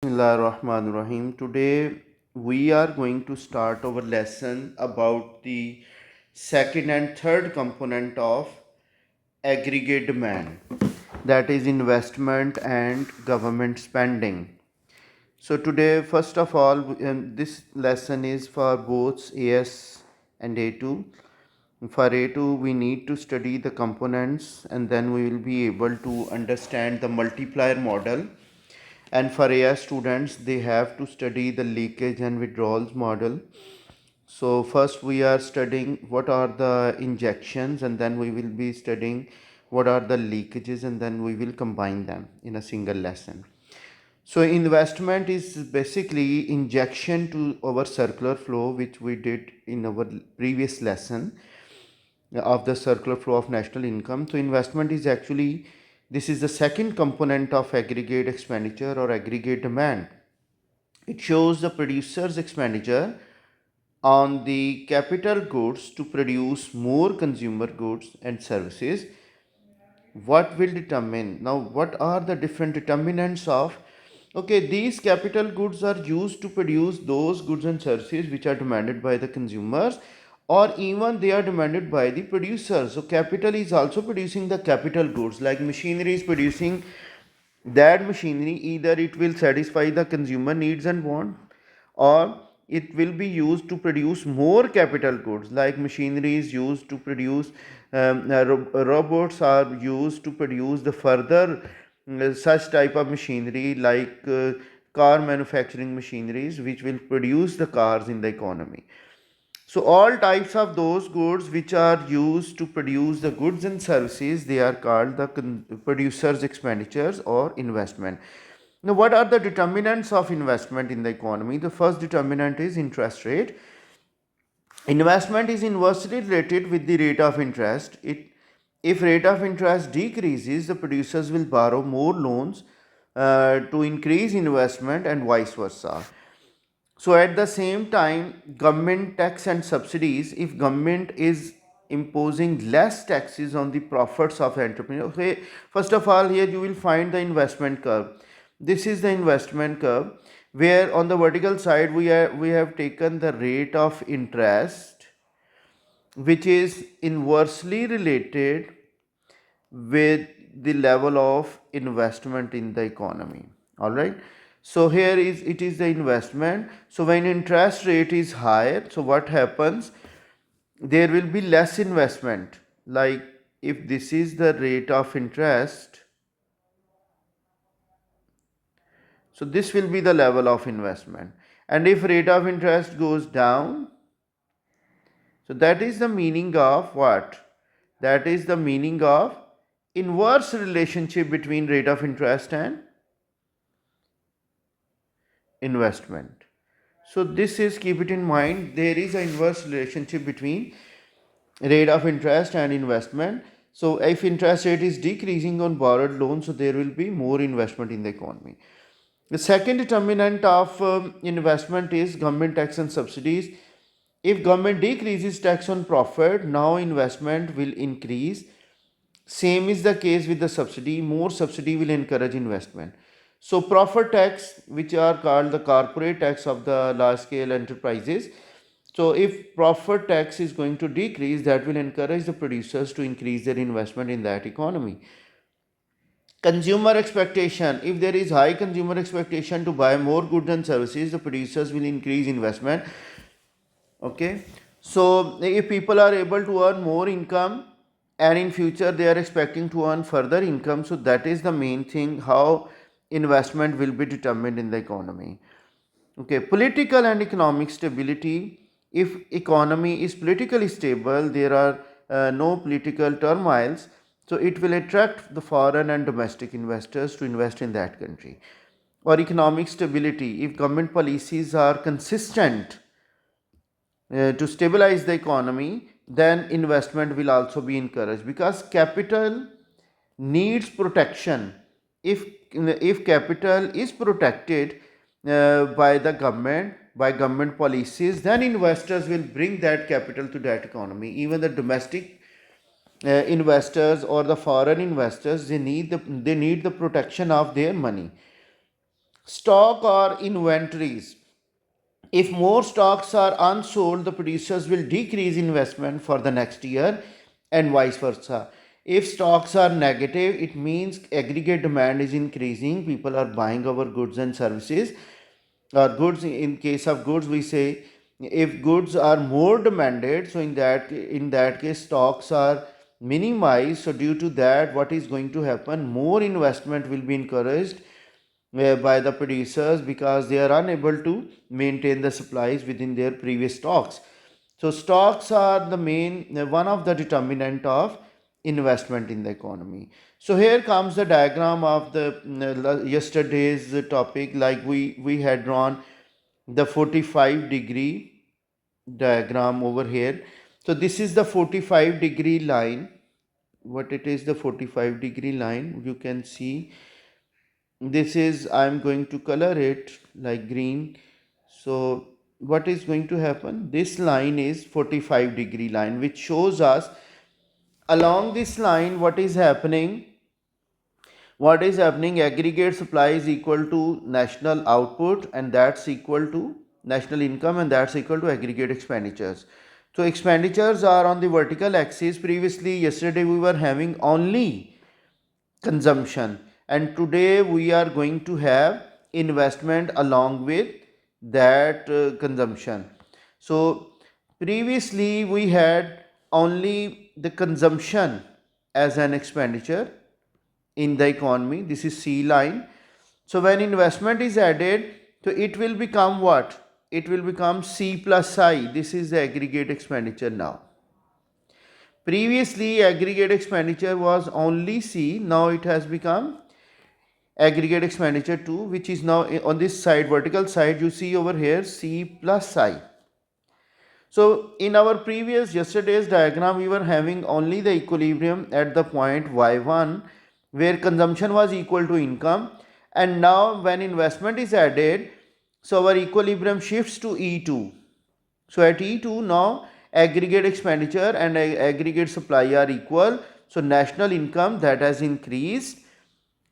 Bismillahirrahmanirrahim. Today we are going to start our lesson about the second and third component of aggregate demand, that is investment and government spending. So today, first of all, this lesson is for both AS and A2. For A2, we need to study the components and then we will be able to understand the multiplier model, and for AS students they have to study the leakage and withdrawals model. So first we are studying what are the injections, and then we will be studying what are the leakages, and then we will combine them in a single lesson. So investment is basically injection to our circular flow, which we did in our previous lesson of the circular flow of national income. So investment is actually, this is the second component of aggregate expenditure or aggregate demand. It shows the producer's expenditure on the capital goods to produce more consumer goods and services. What will determine, now what are the different determinants of, okay, these capital goods are used to produce those goods and services which are demanded by the consumers, or even they are demanded by the producers. So capital is also producing the capital goods, like machinery is producing that machinery. Either it will satisfy the consumer needs and want, or it will be used to produce more capital goods, like machinery is used to produce, robots are used to produce the further such type of machinery, like car manufacturing machineries which will produce the cars in the economy. So all types of those goods which are used to produce the goods and services, they are called the producers expenditures or investment. Now what are the determinants of investment in the economy? The first determinant is interest rate. Investment is inversely related with the rate of interest. If rate of interest decreases, the producers will borrow more loans to increase investment, and vice versa. So at the same time, government tax and subsidies, if government is imposing less taxes on the profits of entrepreneurs. Okay, first of all, here you will find the investment curve. This is the investment curve, where on the vertical side we have taken the rate of interest, which is inversely related with the level of investment in the economy. All right, so here is, it is the investment. So when interest rate is higher, so what happens, there will be less investment. Like if this is the rate of interest, so this will be the level of investment. And if rate of interest goes down, so that is the meaning of what, that is the meaning of inverse relationship between rate of interest and investment. So this is, keep it in mind, there is an inverse relationship between rate of interest and investment. So if interest rate is decreasing on borrowed loans, so there will be more investment in the economy. The second determinant of investment is government tax and subsidies. If government decreases tax on profit, now investment will increase. Same is the case with the subsidy. More subsidy will encourage investment. So profit tax, which are called the corporate tax of the large scale enterprises. So if profit tax is going to decrease, that will encourage the producers to increase their investment in that economy. Consumer expectation, if there is high consumer expectation to buy more goods and services, the producers will increase investment. Okay, so if people are able to earn more income, and in future they are expecting to earn further income, so that is the main thing, how investment will be determined in the economy. Okay, political and economic stability. If economy is politically stable, there are no political turmoils, so it will attract the foreign and domestic investors to invest in that country. Or economic stability, if government policies are consistent to stabilize the economy, then investment will also be encouraged, because capital needs protection. If capital is protected by the government, by government policies, then investors will bring that capital to that economy. Even the domestic investors or the foreign investors, they need the protection of their money. Stock or inventories. If more stocks are unsold, the producers will decrease investment for the next year and vice versa. If stocks are negative, it means aggregate demand is increasing. People are buying our goods and services. Or goods, in case of goods, we say if goods are more demanded, so in that case stocks are minimized. So due to that, what is going to happen? More investment will be encouraged by the producers because they are unable to maintain the supplies within their previous stocks. So stocks are the main one of the determinant of investment in the economy. So here comes the diagram of the yesterday's topic. Like we had drawn the 45-degree diagram over here. So this is the 45-degree line. What it is, the 45-degree line, you can see this is, I'm going to color it like green. So what is going to happen? This line is 45-degree line, which shows us along this line what is happening. Aggregate supply is equal to national output, and that's equal to national income, and that's equal to aggregate expenditures. So expenditures are on the vertical axis. Previously, yesterday, we were having only consumption, and today we are going to have investment along with that consumption. So previously we had only the consumption as an expenditure in the economy. This is C line. So when investment is added, so it will become what? It will become C plus I. This is the aggregate expenditure now. Previously, aggregate expenditure was only C. Now it has become aggregate expenditure 2, which is now on this side, vertical side, you see over here C plus I. So in our previous yesterday's diagram, we were having only the equilibrium at the point y1 where consumption was equal to income, and now when investment is added, so our equilibrium shifts to E2. So at E2 now aggregate expenditure and aggregate supply are equal. So national income that has increased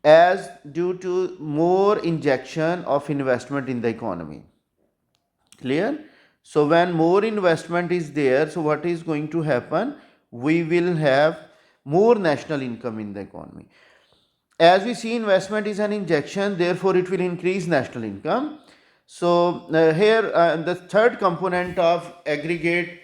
as due to more injection of investment in the economy. Clear? So when more investment is there, so what is going to happen? We will have more national income in the economy. As we see, investment is an injection, therefore it will increase national income. So here the third component of aggregate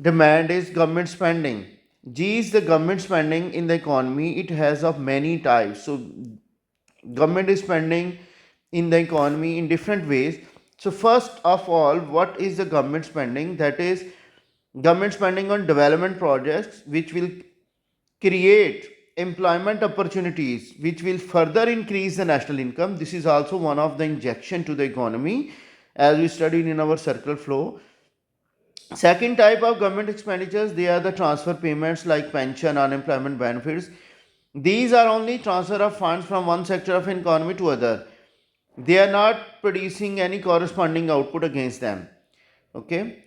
demand is government spending. G is the government spending in the economy. It has of many types. So government is spending in the economy in different ways. So first of all, what is the government spending? That is government spending on development projects which will create employment opportunities, which will further increase the national income. This is also one of the injection to the economy, as we studied in our circle flow. Second type of government expenditures, they are the transfer payments like pension, unemployment benefits. These are only transfer of funds from one sector of economy to other. They are not producing any corresponding output against them. Okay.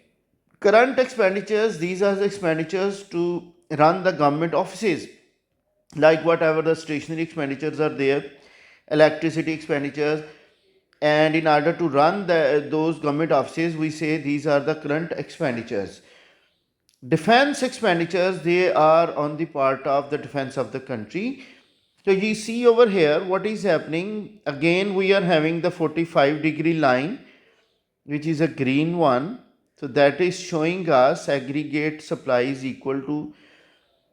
Current expenditures, these are the expenditures to run the government offices, like whatever the stationary expenditures are there, electricity expenditures, and in order to run those government offices, we say these are the current expenditures. Defense expenditures, they are on the part of the defense of the country. So you see over here what is happening. Again, we are having the 45-degree line, which is a green one. So that is showing us aggregate supply is equal to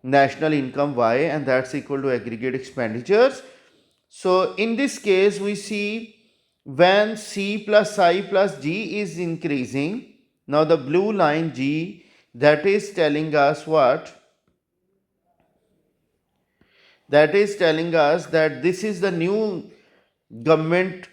national income Y, and that's equal to aggregate expenditures. So in this case, we see when C plus I plus G is increasing, now the blue line G, that is telling us what? That is telling us that this is the new government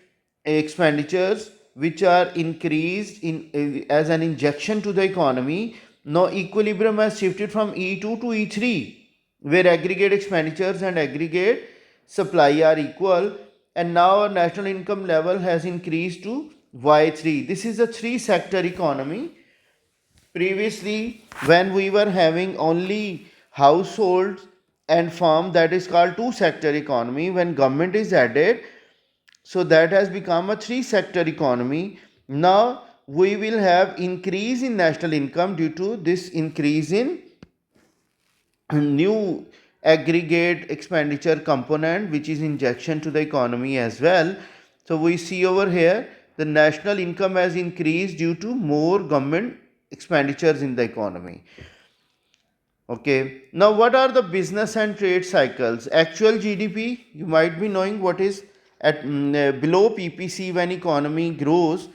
expenditures which are increased in as an injection to the economy. Now equilibrium has shifted from E2 to E3, where aggregate expenditures and aggregate supply are equal, and now our national income level has increased to Y3. This is a three sector economy. Previously, when we were having only households and farm, that is called two sector economy. When government is added, So that has become a three sector economy. Now we will have increase in national income due to this increase in new aggregate expenditure component, which is injection to the economy as well. So we see over here the national income has increased due to more government expenditures in the economy. Okay, now what are the business and trade cycles? Actual GDP, you might be knowing what is at below PPC when economy grows.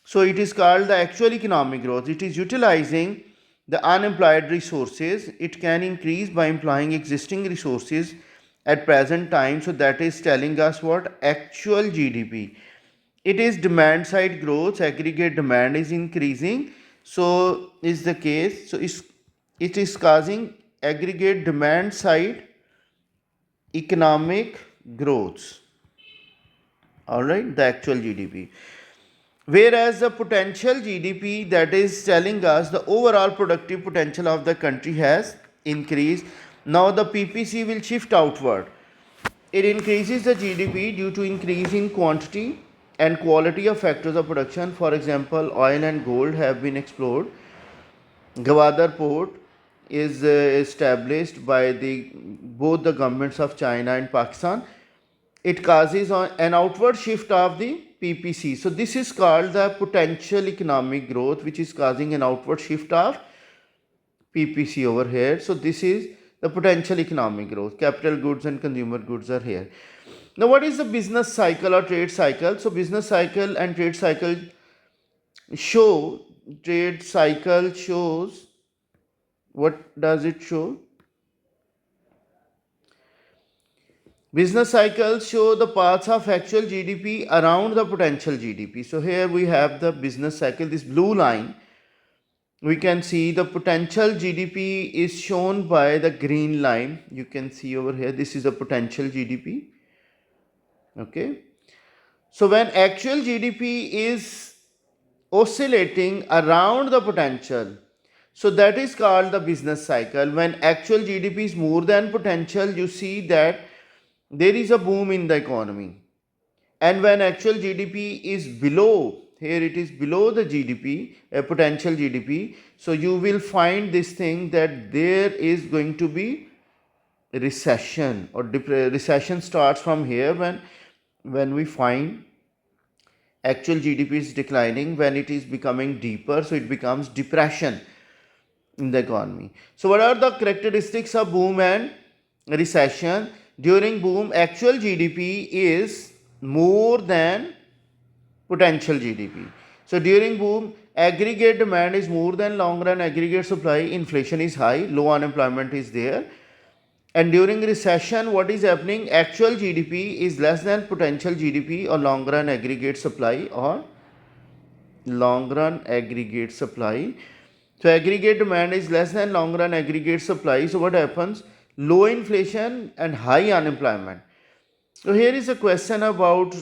So it is called the actual economic growth. It is utilizing the unemployed resources. It can increase by employing existing resources at present time. So that is telling us what actual GDP. It is demand side growth. Aggregate demand is increasing. So is the case. So it is causing aggregate demand side economic growth. All right, the actual GDP. Whereas the potential GDP, that is telling us the overall productive potential of the country has increased. Now the PPC will shift outward. It increases the GDP due to increase in quantity and quality of factors of production. For example, oil and gold have been explored. Gwadar port is established by both the governments of China and Pakistan. It causes an outward shift of the PPC. So this is called the potential economic growth, which is causing an outward shift of PPC over here. So this is the potential economic growth. Capital goods and consumer goods are here. Now what is the business cycle or trade cycle? So business cycle and trade cycle show, trade cycle shows, what does it show? Business cycles show the paths of actual GDP around the potential GDP. So here we have the business cycle, this blue line. We can see the potential GDP is shown by the green line. You can see over here, this is a potential GDP. Okay. So when actual GDP is oscillating around the potential, so that is called the business cycle. When actual GDP is more than potential, you see that there is a boom in the economy. And when actual GDP is below, here it is below the GDP, potential GDP, so you will find this thing that there is going to be recession, or recession starts from here when we find actual GDP is declining, when it is becoming deeper, so it becomes depression in the economy. So what are the characteristics of boom and recession? During boom, actual GDP is more than potential GDP. So during boom, aggregate demand is more than long run aggregate supply, inflation is high, low unemployment is there. And during recession, what is happening? Actual GDP is less than potential GDP or long run aggregate supply, or long run aggregate supply. So aggregate demand is less than long run aggregate supply. So what happens? Low inflation and high unemployment. So here is a question about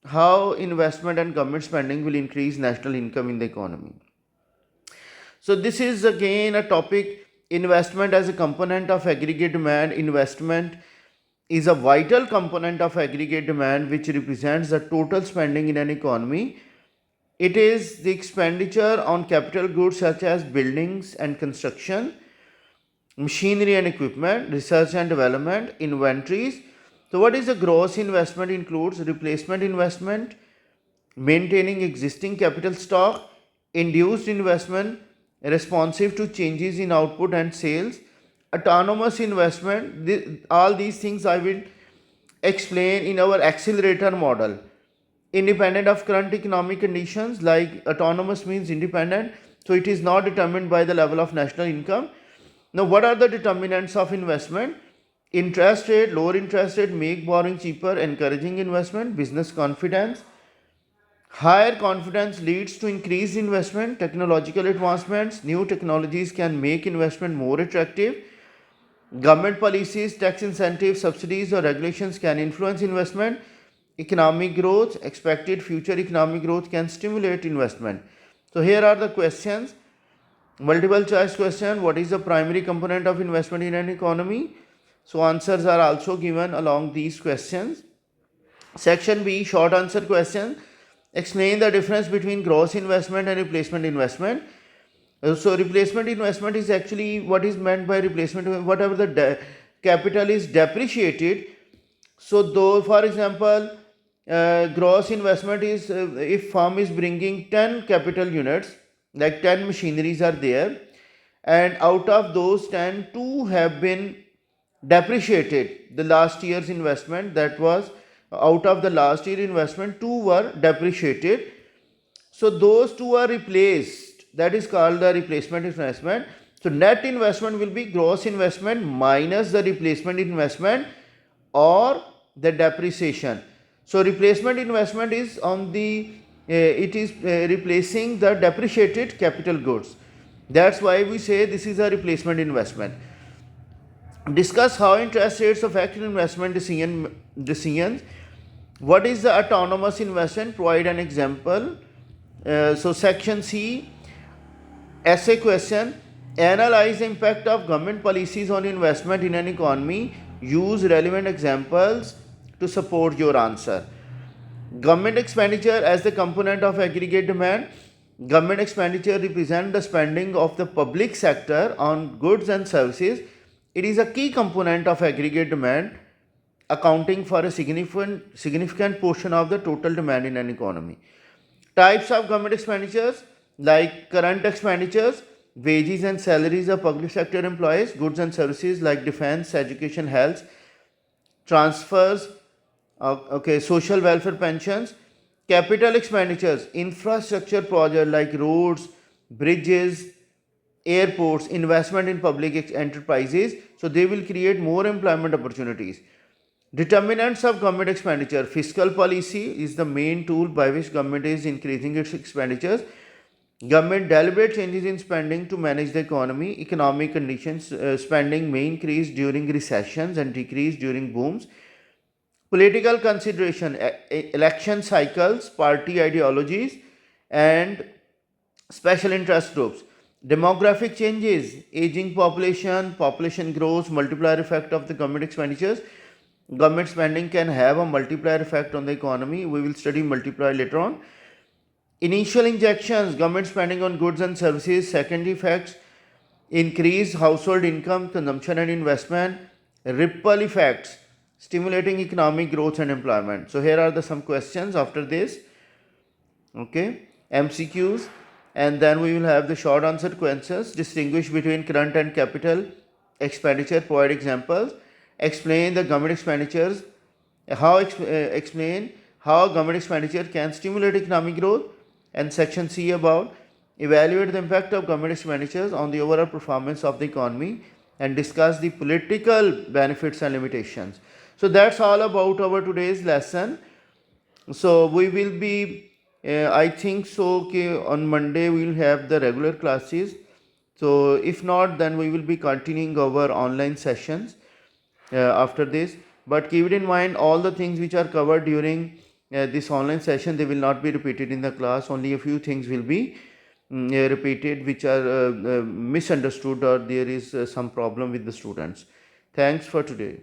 how investment and government spending will increase national income in the economy. So this is again a topic, investment as a component of aggregate demand. Investment is a vital component of aggregate demand, which represents the total spending in an economy. It is the expenditure on capital goods such as buildings and construction, machinery and equipment, research and development, inventories. So what is the gross investment? Includes replacement investment, maintaining existing capital stock, induced investment responsive to changes in output and sales, autonomous investment. All these things I will explain in our accelerator model. Independent of current economic conditions, like autonomous means independent, so it is not determined by the level of national income. Now what are the determinants of investment? Interest rate, lower interest rate make borrowing cheaper, encouraging investment. Business confidence, higher confidence leads to increased investment. Technological advancements, new technologies can make investment more attractive. Government policies, tax incentives, subsidies, or regulations can influence investment. Economic growth, expected future economic growth can stimulate investment. So here are the questions. Multiple choice question: what is the primary component of investment in an economy? So answers are also given along these questions. Section B, short answer question. Explain the difference between gross investment and replacement investment. So replacement investment is actually what is meant by replacement. Whatever the capital is depreciated. So though, for example, gross investment is if firm is bringing 10 capital units, like 10 machineries are there, and out of those 10, 2 have been depreciated. The last year's investment, that was out of the last year investment, 2 were depreciated. So those 2 are replaced. That is called the replacement investment. So net investment will be gross investment minus the replacement investment or the depreciation. So replacement investment is on the it is replacing the depreciated capital goods. That's why we say this is a replacement investment. Discuss how interest rates affect investment decisions. What is the autonomous investment? Provide an example. So section C, essay question. Analyze the impact of government policies on investment in an economy. Use relevant examples to support your answer. Government expenditure as the component of aggregate demand. Government expenditure represents the spending of the public sector on goods and services. It is a key component of aggregate demand, accounting for a significant portion of the total demand in an economy. Types of government expenditures, like current expenditures, wages and salaries of public sector employees, goods and services like defense, education, health, transfers, social welfare, pensions. Capital expenditures, infrastructure projects like roads, bridges, airports, investment in public enterprises, so they will create more employment opportunities. Determinants of government expenditure. Fiscal policy is the main tool by which government is increasing its expenditures. Government deliberate changes in spending to manage the economy. Economic conditions, spending may increase during recessions and decrease during booms. Political consideration, election cycles, party ideologies, and special interest groups. Demographic changes, aging population, population growth, multiplier effect of the government expenditures. Government spending can have a multiplier effect on the economy. We will study multiplier later on. Initial injections, government spending on goods and services. Secondary effects, increase household income, consumption and investment. Ripple effects, stimulating economic growth and employment. So here are some questions after this. Okay, MCQs, and then we will have the short answer questions. Distinguish between current and capital expenditure. Provide examples. Explain the government expenditures. Explain how government expenditure can stimulate economic growth. And section C about evaluate the impact of government expenditures on the overall performance of the economy and discuss the political benefits and limitations. So that's all about our today's lesson. So we will be I think so okay, on Monday we will have the regular classes. So if not, then we will be continuing our online sessions after this. But keep it in mind, all the things which are covered during this online session, they will not be repeated in the class. Only a few things will be repeated which are misunderstood, or there is some problem with the students. Thanks for today.